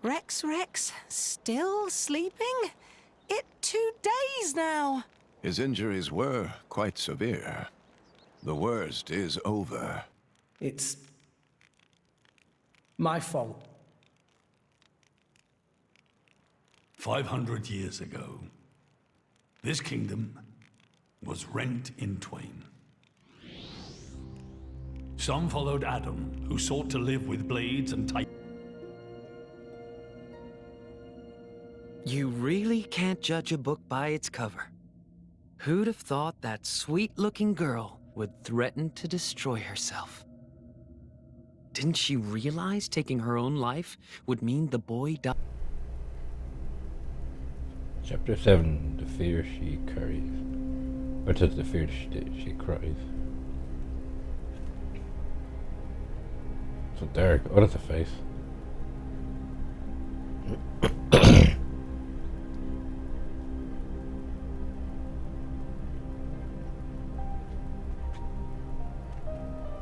Rex, still sleeping? It 2 days now. His injuries were quite severe. The worst is over. It's my fault. 500 years ago, this kingdom was rent in twain. Some followed Adam, who sought to live with blades and tight. You really can't judge a book by its cover. Who'd have thought that sweet-looking girl would threaten to destroy herself? Didn't she realize taking her own life would mean the boy died? Chapter 7, The Fear She Carries. Or just the fear she cries. So dark. Oh, that's a face.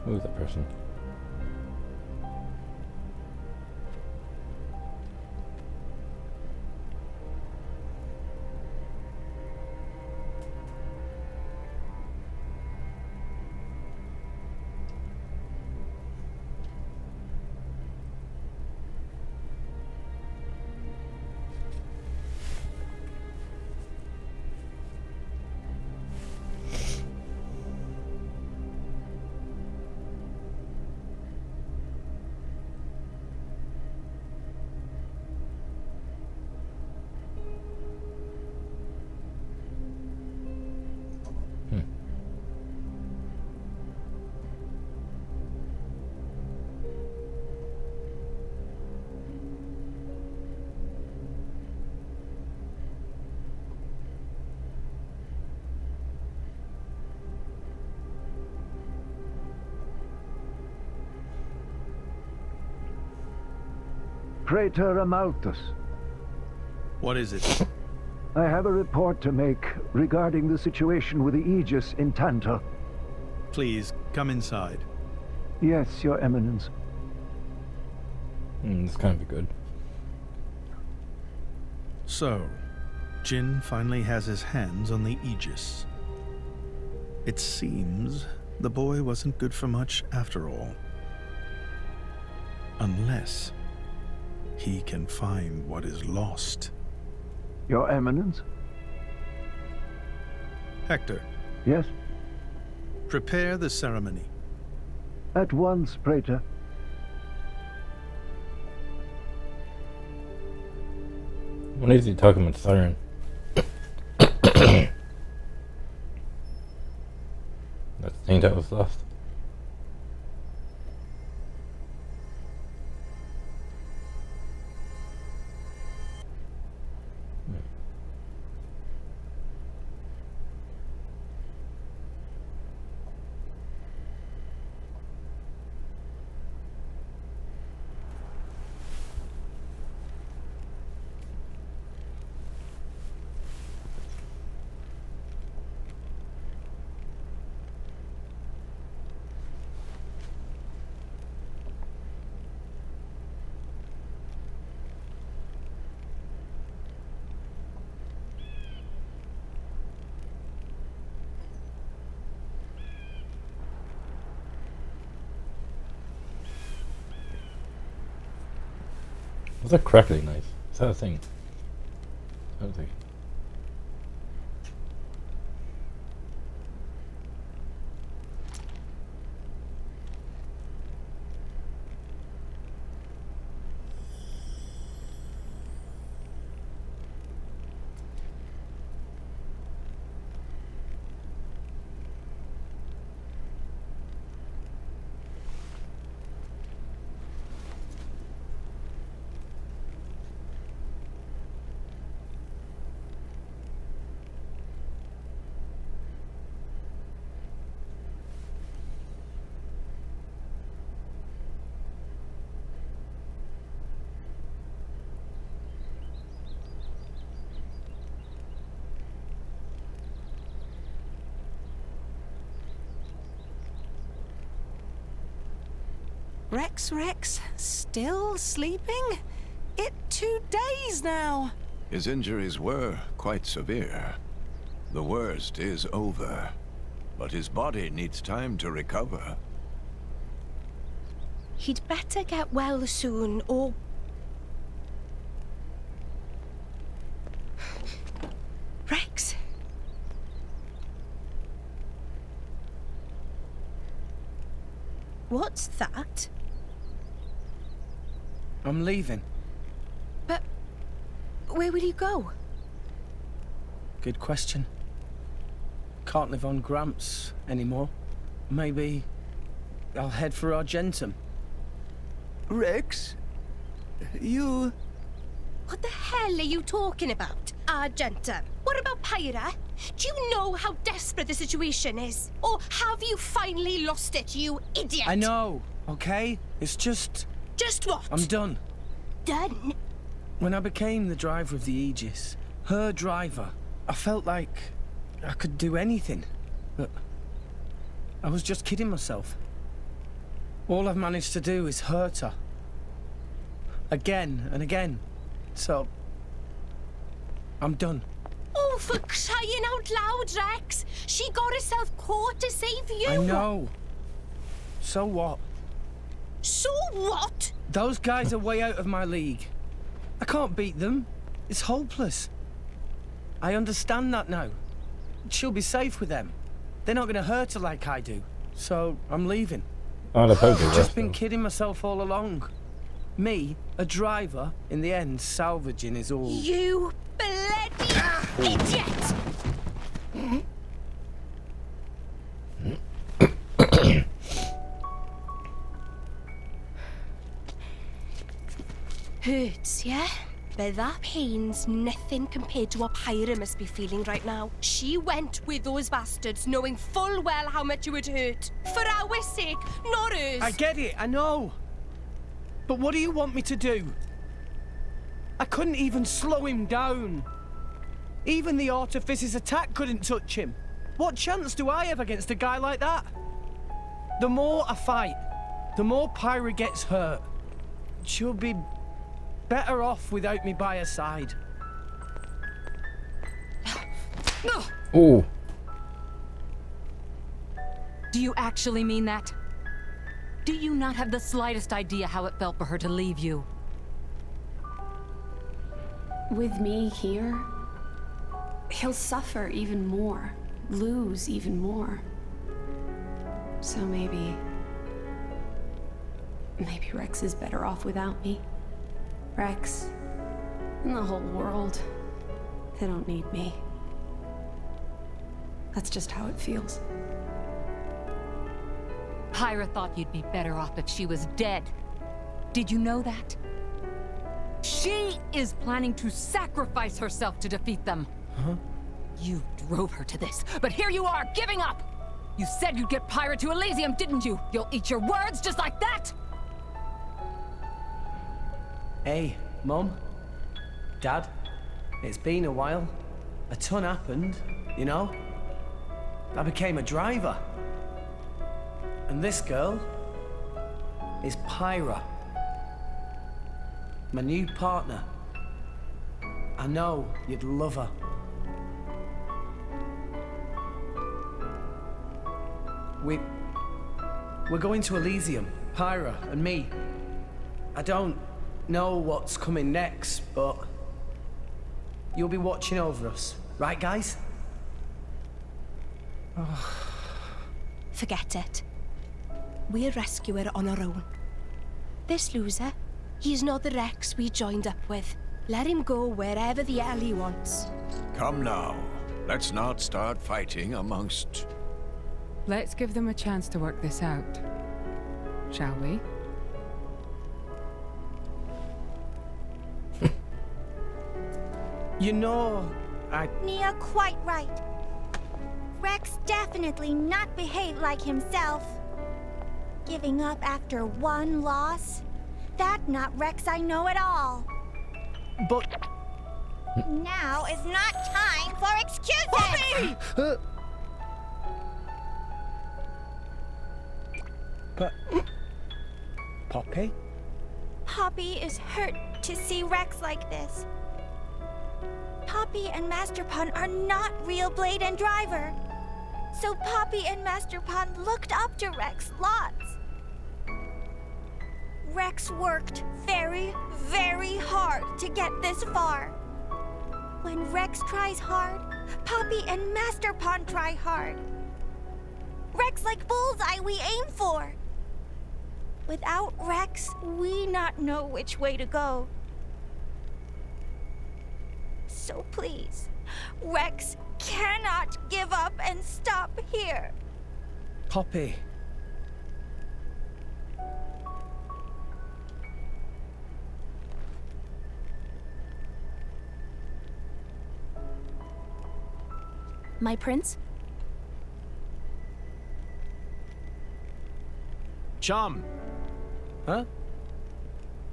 Who's that person? Praetor Amalthus. What is it? I have a report to make regarding the situation with the Aegis in Tantal. Please, come inside. Yes, Your Eminence. This can't be good. So, Jin finally has his hands on the Aegis. It seems the boy wasn't good for much after all. Unless he can find what is lost. Your Eminence? Hector, Yes? prepare the ceremony. At once, Praetor. When is he talking about Siren? That thing that was lost. Was that crackling knife? Is that a thing? I don't think. Rex, still sleeping? It 2 days now. His injuries were quite severe. The worst is over, but his body needs time to recover. He'd better get well soon, or... Rex? What's that? I'm leaving. But where will you go? Good question. Can't live on Gramps anymore. Maybe I'll head for Argentum. Rex? You... What the hell are you talking about, Argentum? What about Pyra? Do you know how desperate the situation is? Or have you finally lost it, you idiot? I know, okay? It's just... Just what? I'm done. Done? When I became the driver of the Aegis, her driver, I felt like I could do anything. But I was just kidding myself. All I've managed to do is hurt her. Again and again. So... I'm done. Oh, for crying out loud, Rex! She got herself caught to save you! I know. So what? So what? Those guys are way out of my league. I can't beat them. It's hopeless. I understand that now. She'll be safe with them. They're not gonna hurt her like I do. So, I'm leaving. Oh, the poker. I've just been kidding myself all along. Me, a driver, in the end, salvaging is all... You bloody idiot! Hurts, yeah? But that pain's nothing compared to what Pyra must be feeling right now. She went with those bastards knowing full well how much it would hurt. For our sake, not hers. I get it, I know. But what do you want me to do? I couldn't even slow him down. Even the Artifice's attack couldn't touch him. What chance do I have against a guy like that? The more I fight, the more Pyra gets hurt. She'll be better off without me by her side. Oh. Do you actually mean that? Do you not have the slightest idea how it felt for her to leave you? With me here, he'll suffer even more, lose even more. So maybe Rex is better off without me. Rex, and the whole world, they don't need me. That's just how it feels. Pyra thought you'd be better off if she was dead. Did you know that? She is planning to sacrifice herself to defeat them. Huh? You drove her to this, but here you are, giving up! You said you'd get Pyra to Elysium, didn't you? You'll eat your words just like that? Hey, Mum, Dad, it's been a while. A ton happened, you know? I became a driver. And this girl is Pyra. My new partner. I know you'd love her. We're going to Elysium, Pyra and me. I don't know what's coming next, but you'll be watching over us, right, guys? Oh. Forget it. We'll rescue her on our own. This loser, he's not the Rex we joined up with. Let him go wherever the hell he wants. Come now. Let's not start fighting amongst... Let's give them a chance to work this out. Shall we? You know, Nia quite right. Rex definitely not behaved like himself. Giving up after one loss? That not Rex I know at all. But... Now is not time for excuses! Poppy! But... Poppy? Poppy is hurt to see Rex like this. Poppy and Master Pond are not real Blade and Driver. So Poppy and Master Pond looked up to Rex lots. Rex worked very, very hard to get this far. When Rex tries hard, Poppy and Master Pond try hard. Rex like bullseye we aim for. Without Rex, we not know which way to go. So please, Rex cannot give up and stop here. Poppy. My prince? Chum! Huh?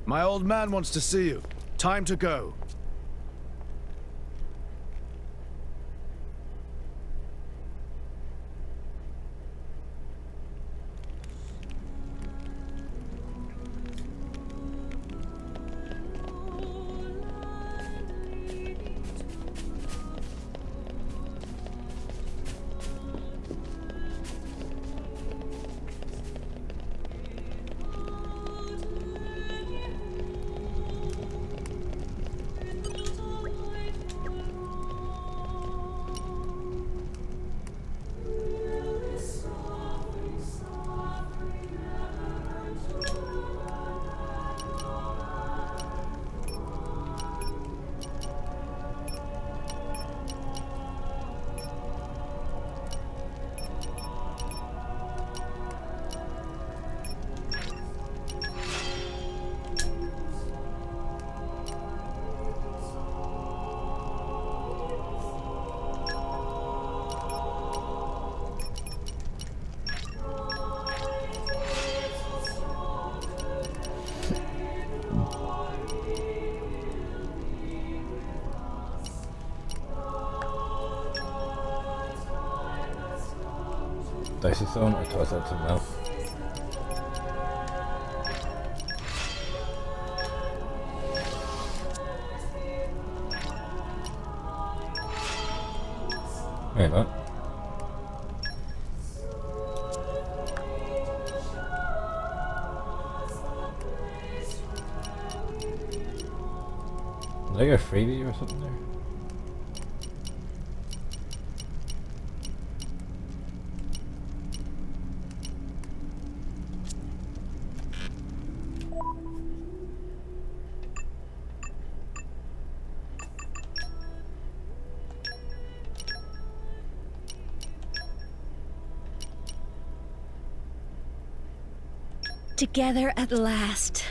My old man wants to see you. Time to go. Dicey zone or toss that to the mouth? Wait, what? Did I get a freebie or something there? Together at last.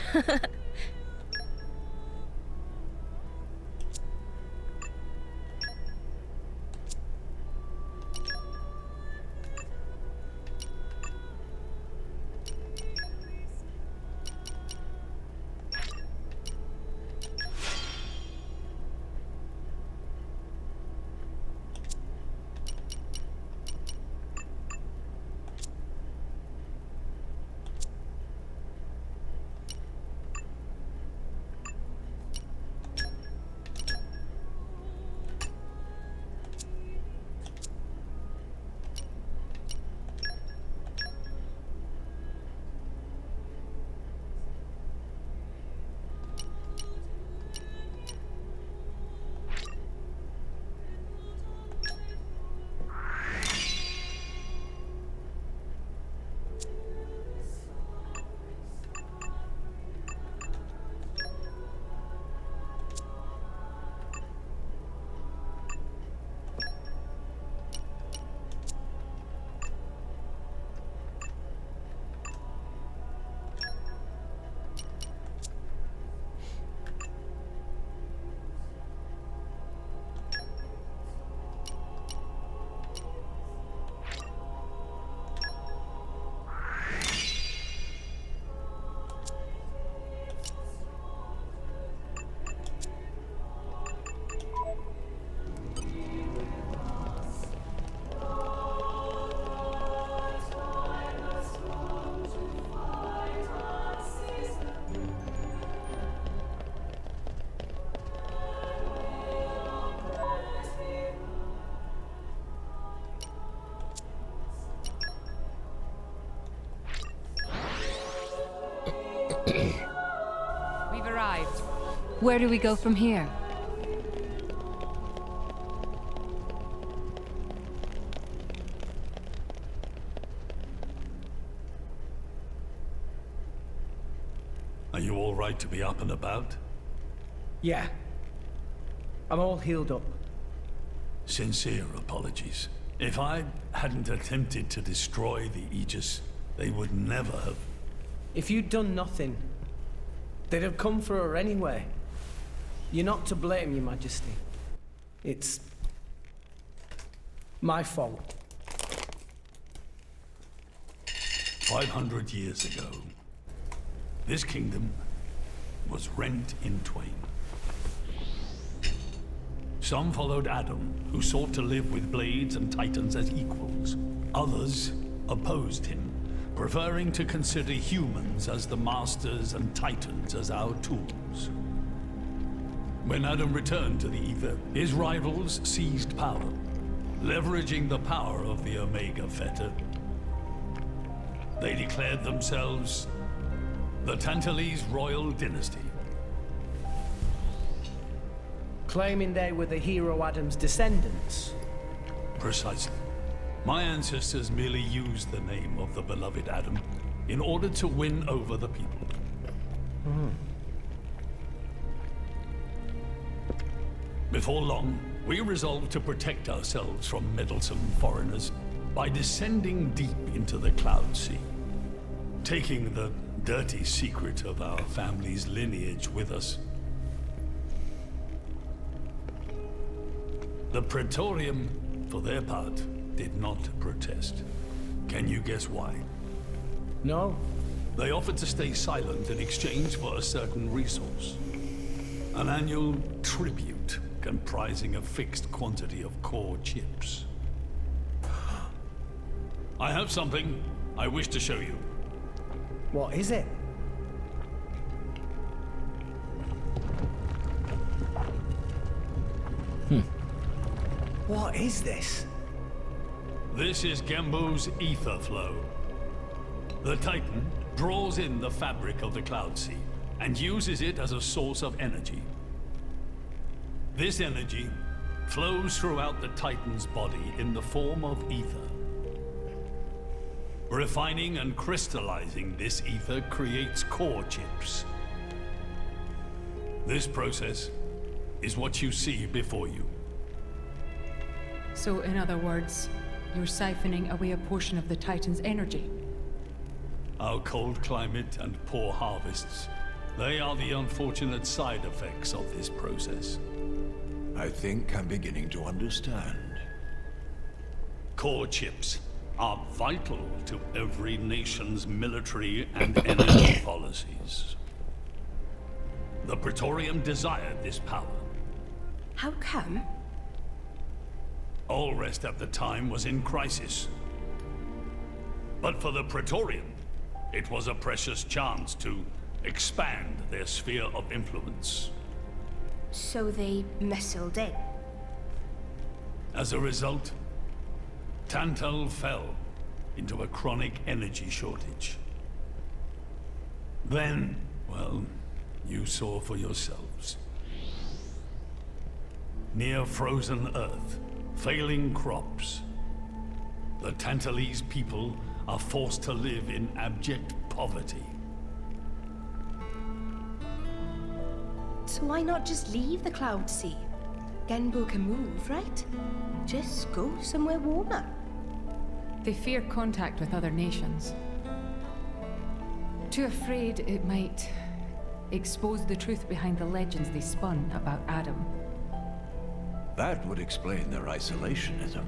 We've arrived. Where do we go from here? Are you all right to be up and about? Yeah. I'm all healed up. Sincere apologies. If I hadn't attempted to destroy the Aegis, they would never have. If you'd done nothing, they'd have come for her anyway. You're not to blame, Your Majesty. It's my fault. 500 years ago, this kingdom was rent in twain. Some followed Adam, who sought to live with blades and titans as equals. Others opposed him, preferring to consider humans as the masters and titans as our tools. When Adam returned to the Ether, his rivals seized power, leveraging the power of the Omega Fetter. They declared themselves the Tantalese royal dynasty. Claiming they were the hero Adam's descendants. Precisely. My ancestors merely used the name of the beloved Adam in order to win over the people. Before long, we resolved to protect ourselves from meddlesome foreigners by descending deep into the Cloud Sea, taking the dirty secret of our family's lineage with us. The Praetorium, for their part, did not protest. Can you guess why? No. They offered to stay silent in exchange for a certain resource. An annual tribute comprising a fixed quantity of core chips. I have something I wish to show you. What is it? What is this? This is Gembu's ether flow. The Titan draws in the fabric of the Cloud Sea and uses it as a source of energy. This energy flows throughout the Titan's body in the form of ether. Refining and crystallizing this ether creates core chips. This process is what you see before you. So, in other words, you're siphoning away a portion of the Titan's energy. Our cold climate and poor harvests, they are the unfortunate side effects of this process. I think I'm beginning to understand. Core chips are vital to every nation's military and energy policies. The Praetorium desired this power. How come? Allrest at the time was in crisis. But for the Praetorium, it was a precious chance to expand their sphere of influence. So they muscled in. As a result, Tantal fell into a chronic energy shortage. Then, well, you saw for yourselves. Near frozen Earth, failing crops, the Tantalese people are forced to live in abject poverty. So why not just leave the Cloud Sea? Genbu can move, right? Just go somewhere warmer. They fear contact with other nations. Too afraid it might expose the truth behind the legends they spun about Adam. That would explain their isolationism.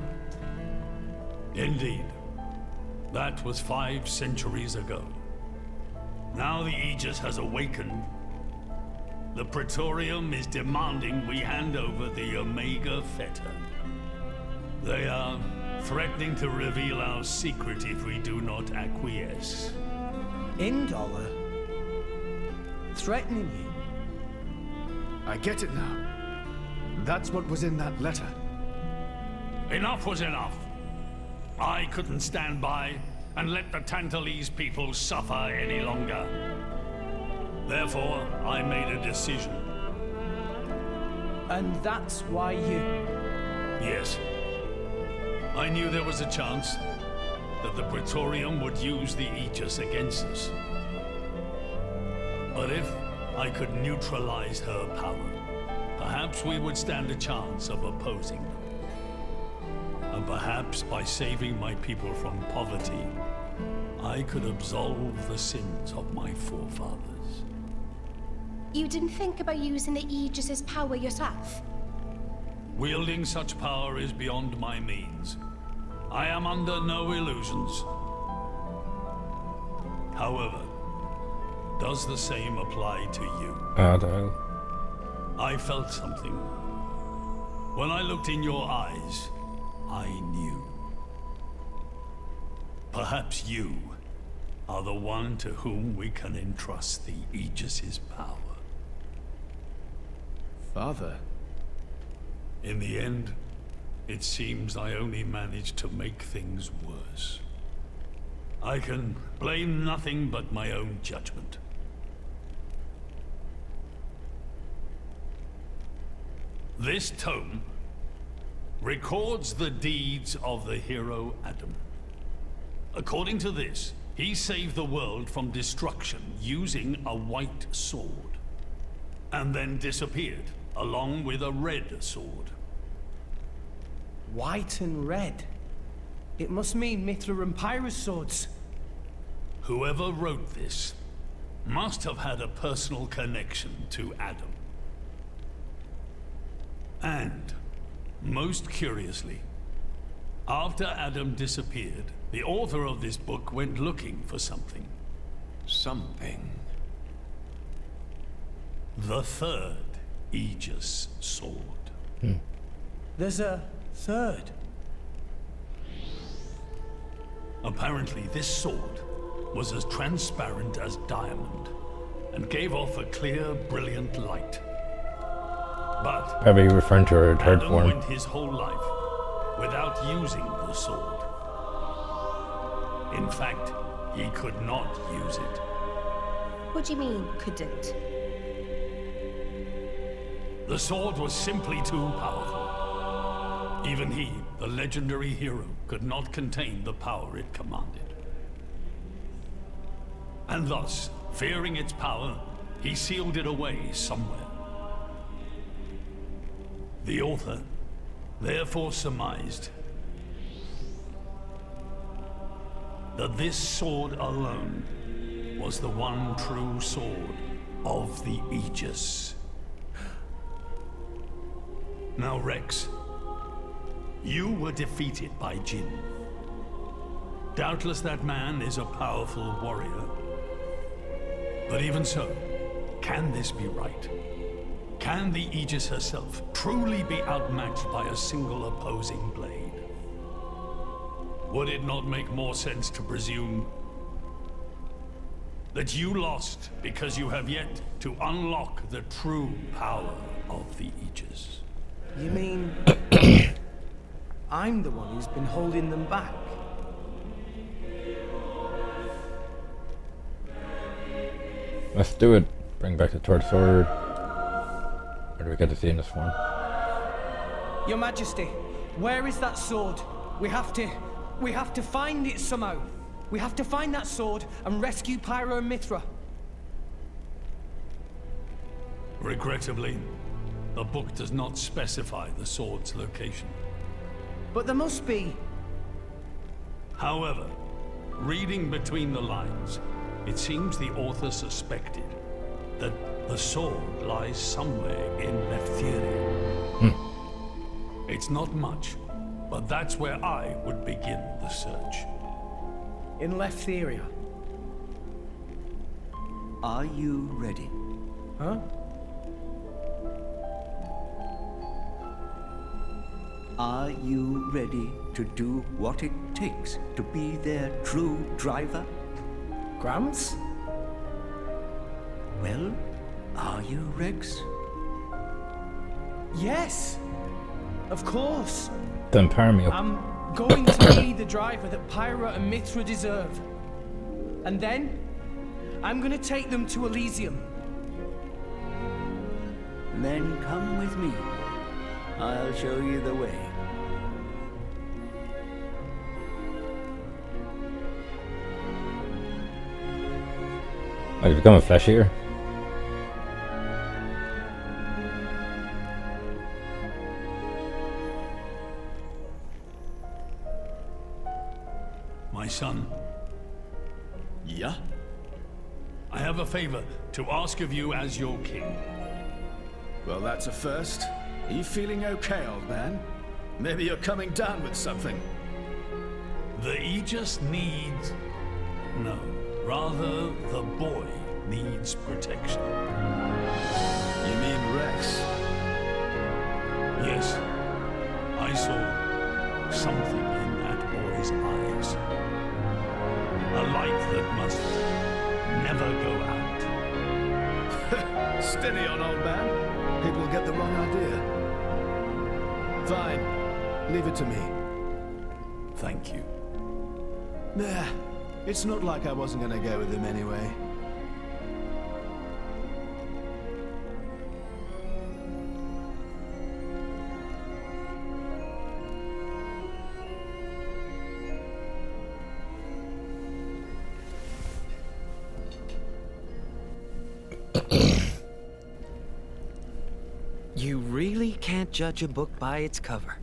Indeed. That was 5 centuries ago. Now the Aegis has awakened. The Praetorium is demanding we hand over the Omega Fetter. They are threatening to reveal our secret if we do not acquiesce. Indollar? Threatening you? I get it now. That's what was in that letter. Enough was enough. I couldn't stand by and let the Tantalese people suffer any longer. Therefore, I made a decision. And that's why you... Yes. I knew there was a chance that the Praetorium would use the Aegis against us. But if I could neutralize her power, perhaps we would stand a chance of opposing them. And perhaps by saving my people from poverty, I could absolve the sins of my forefathers. You didn't think about using the Aegis's power yourself? Wielding such power is beyond my means. I am under no illusions. However, does the same apply to you? I felt something. When I looked in your eyes, I knew. Perhaps you are the one to whom we can entrust the Aegis's power. Father? In the end, it seems I only managed to make things worse. I can blame nothing but my own judgment. This tome records the deeds of the hero Adam. According to this, he saved the world from destruction using a white sword, and then disappeared, along with a red sword. White and red? It must mean Mithra and Pyra's swords. Whoever wrote this must have had a personal connection to Adam. And, most curiously, after Adam disappeared, the author of this book went looking for something. Something? The third Aegis sword. There's a third? Apparently, this sword was as transparent as diamond, and gave off a clear, brilliant light. But probably referring to her third Adam form. went his whole life without using the sword. In fact, he could not use it. What do you mean, couldn't? The sword was simply too powerful. Even he, the legendary hero, could not contain the power it commanded. And thus, fearing its power, he sealed it away somewhere. The author therefore surmised that this sword alone was the one true sword of the Aegis. Now, Rex, you were defeated by Jin. Doubtless that man is a powerful warrior. But even so, can this be right? Can the Aegis herself truly be outmatched by a single opposing blade? Would it not make more sense to presume that you lost because you have yet to unlock the true power of the Aegis? You mean... I'm the one who's been holding them back? Let's do it. Bring back the third sword. Or do we get to see in this form? Your Majesty, where is that sword? We have to find it somehow. We have to find that sword and rescue Pyra and Mithra. Regrettably, the book does not specify the sword's location. But there must be. However, reading between the lines, it seems the author suspected that the sword lies somewhere in Lefthyria. It's not much, but that's where I would begin the search. In Lefthyria? Are you ready? Huh? Are you ready to do what it takes to be their true driver? Gramps? Well, are you, Rex? Yes! Of course! Then power me up. I'm going to be the driver that Pyra and Mithra deserve. And then, I'm gonna take them to Elysium, Then come with me. I'll show you the way. Oh, you become a flesh eater? My son, Yeah? I have a favor to ask of you as your king. Well, that's a first. Are you feeling okay, old man? Maybe you're coming down with something. The Aegis needs... No, rather, the boy needs protection. You mean Rex? Yes, I saw something in that boy's eyes. A light that must never go out. Steady on, old man. People will get the wrong idea. Fine. Leave it to me. Thank you. Nah, it's not like I wasn't gonna go with him anyway. You really can't judge a book by its cover.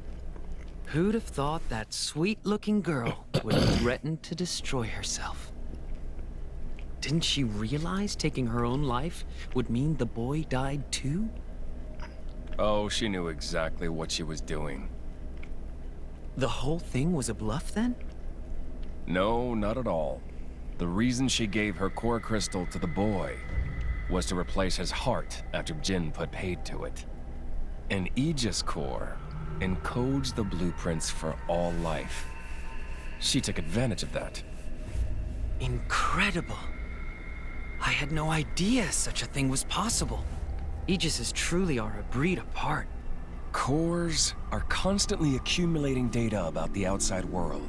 Who'd have thought that sweet-looking girl would threaten to destroy herself? Didn't she realize taking her own life would mean the boy died too? Oh, she knew exactly what she was doing. The whole thing was a bluff then? No, not at all. The reason she gave her core crystal to the boy was to replace his heart after Jin put paid to it. An Aegis core encodes the blueprints for all life. She took advantage of that. Incredible. I had no idea such a thing was possible. Aegises truly are a breed apart. Cores are constantly accumulating data about the outside world.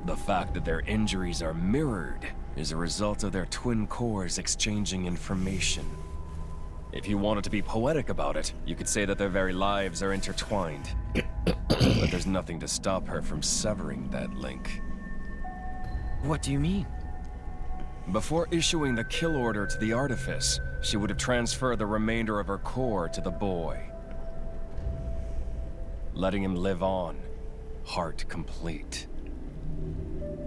The fact that their injuries are mirrored is a result of their twin cores exchanging information. If you wanted to be poetic about it, you could say that their very lives are intertwined. But there's nothing to stop her from severing that link. What do you mean? Before issuing the kill order to the Artifice, she would have transferred the remainder of her core to the boy. Letting him live on, heart complete.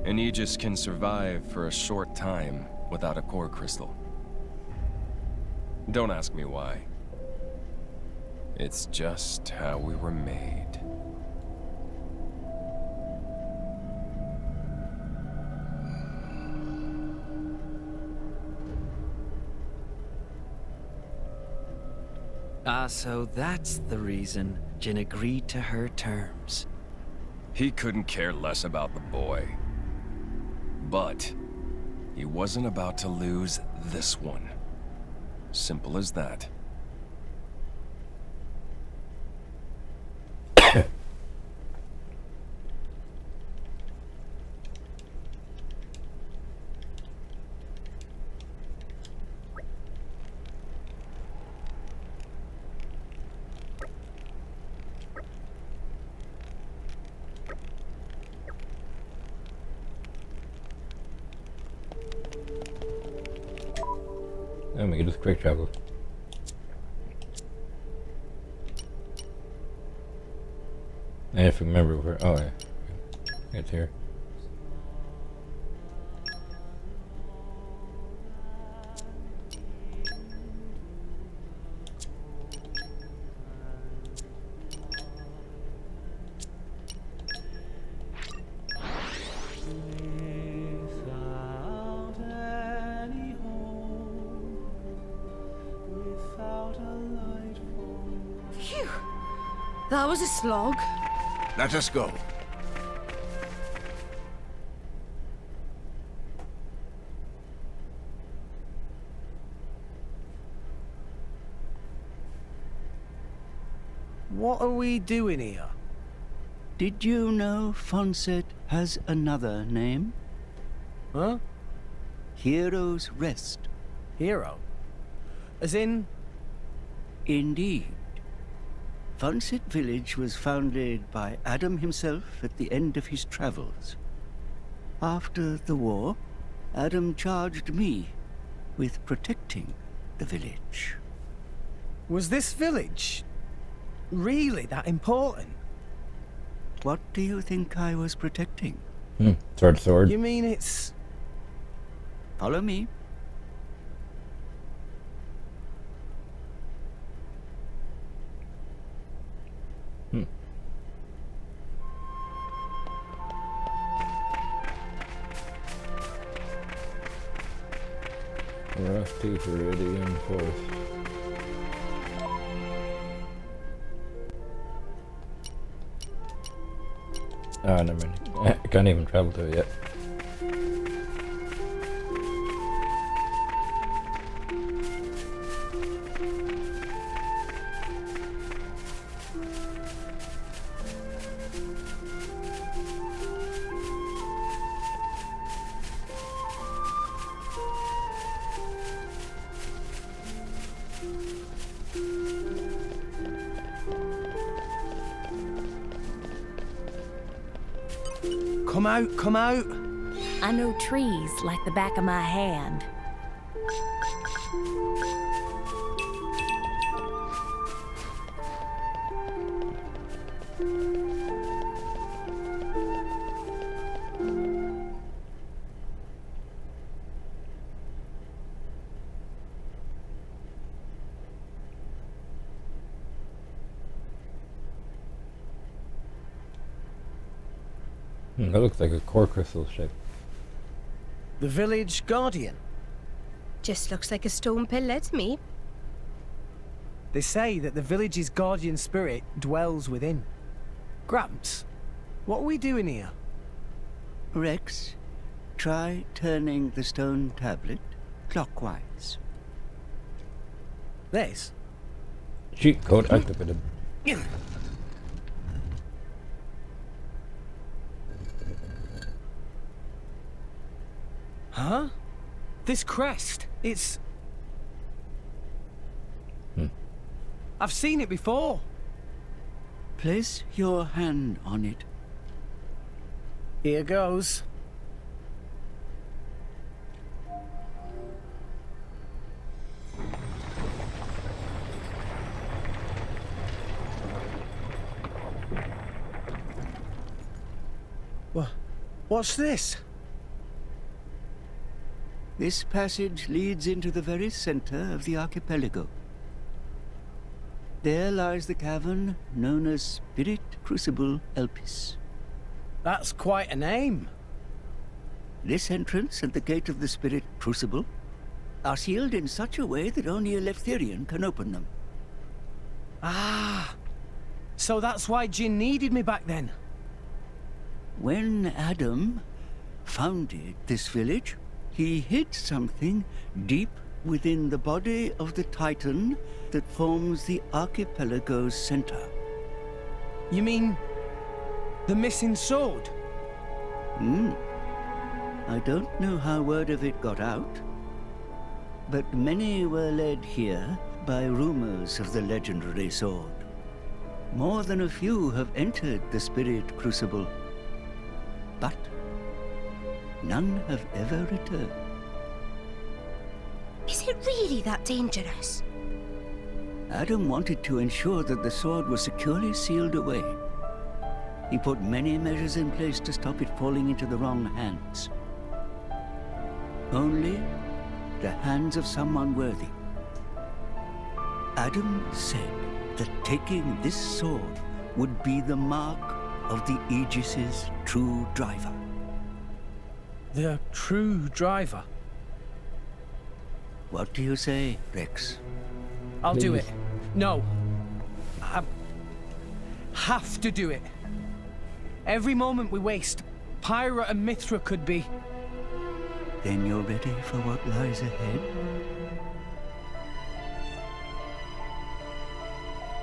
An Aegis can survive for a short time without a core crystal. Don't ask me why. It's just how we were made. Ah, so that's the reason Jin agreed to her terms. He couldn't care less about the boy. But he wasn't about to lose this one. Simple as that. Oh, we can just quick travel. And if you remember where, oh yeah, it's here. Phew! That was a slog. Let us go. What are we doing here? Did you know Fonset has another name? Huh? Hero's Rest. Hero? As in? Indeed. Funset Village was founded by Adam himself at the end of his travels. After the war, Adam charged me with protecting the village. Was this village really that important? What do you think I was protecting? Sword. You mean it's... Follow me. We're off to Viridian Forest. Oh, never mind. I can't even travel to it yet. Come out, come out. I know trees like the back of my hand. That looks like a core crystal shape. The village guardian. Just looks like a stone pillar to me. They say that the village's guardian spirit dwells within. Gramps, what are we doing here? Rex, try turning the stone tablet clockwise. This? Cheat code activated. Huh? This crest, it's... I've seen it before. Place your hand on it. Here goes. What's this? This passage leads into the very center of the archipelago. There lies the cavern known as Spirit Crucible Elpis. That's quite a name. This entrance and the gate of the Spirit Crucible are sealed in such a way that only a Leftherian can open them. Ah, so that's why Jin needed me back then. When Adam founded this village, he hid something deep within the body of the Titan that forms the archipelago's center. You mean the missing sword? I don't know how word of it got out, but many were led here by rumors of the legendary sword. More than a few have entered the Spirit Crucible, but none have ever returned. Is it really that dangerous? Adam wanted to ensure that the sword was securely sealed away. He put many measures in place to stop it falling into the wrong hands. Only the hands of someone worthy. Adam said that taking this sword would be the mark of the Aegis's true driver. The true driver? What do you say, Rex? I'll do it. No. I have to do it. Every moment we waste, Pyra and Mithra could be... Then you're ready for what lies ahead?